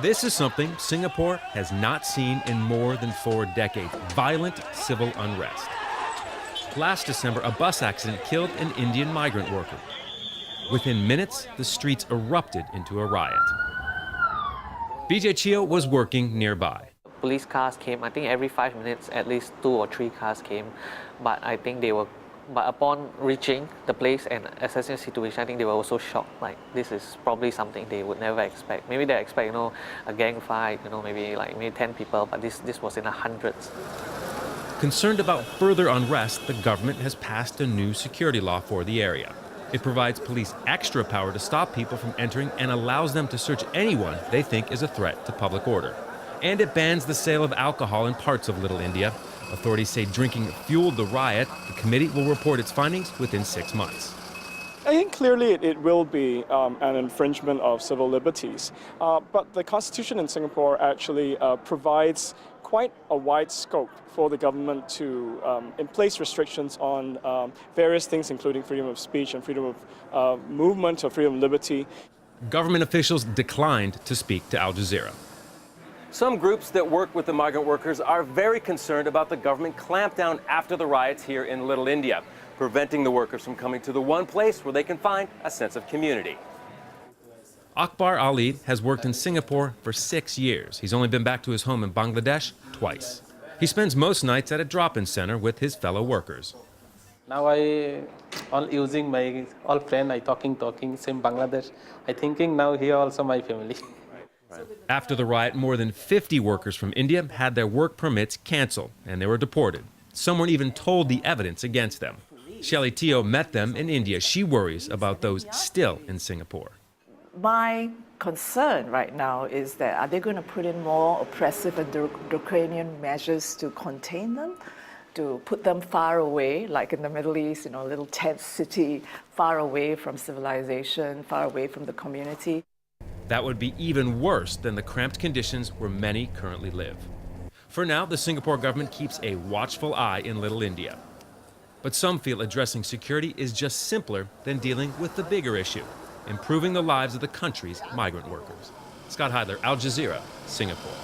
This is something Singapore has not seen in more than 4 decades: violent civil unrest. Last December, a bus accident killed an Indian migrant worker. Within minutes, the streets erupted into a riot. BJ Chio was working nearby. Police cars came. I think every 5 minutes, at least 2 or 3 cars came. But I think but upon reaching the place and assessing the situation, I think they were also shocked. Like, this is probably something they would never expect. Maybe they expect, a gang fight, maybe 10 people, but this was in the hundreds. Concerned about further unrest, the government has passed a new security law for the area. It provides police extra power to stop people from entering and allows them to search anyone they think is a threat to public order. And it bans the sale of alcohol in parts of Little India. Authorities say drinking fueled the riot. The committee will report its findings within 6 months. I think clearly it will be an infringement of civil liberties. But the Constitution in Singapore actually provides quite a wide scope for the government to in place restrictions on various things, including freedom of speech and freedom of movement or freedom of liberty. Government officials declined to speak to Al Jazeera. Some groups that work with the migrant workers are very concerned about the government clampdown after the riots here in Little India, preventing the workers from coming to the one place where they can find a sense of community. Akbar Ali has worked in Singapore for 6 years. He's only been back to his home in Bangladesh twice. He spends most nights at a drop-in center with his fellow workers. Now all using my all friend, I talking, same Bangladesh. I thinking now here also my family. After the riot, more than 50 workers from India had their work permits canceled and they were deported. Someone even told the evidence against them. Shelley Teo met them in India. She worries about those still in Singapore. My concern right now is that are they going to put in more oppressive and draconian measures to contain them, to put them far away, like in the Middle East, a little tent city, far away from civilization, far away from the community? That would be even worse than the cramped conditions where many currently live. For now, the Singapore government keeps a watchful eye in Little India. But some feel addressing security is just simpler than dealing with the bigger issue: improving the lives of the country's migrant workers. Scott Heidler, Al Jazeera, Singapore.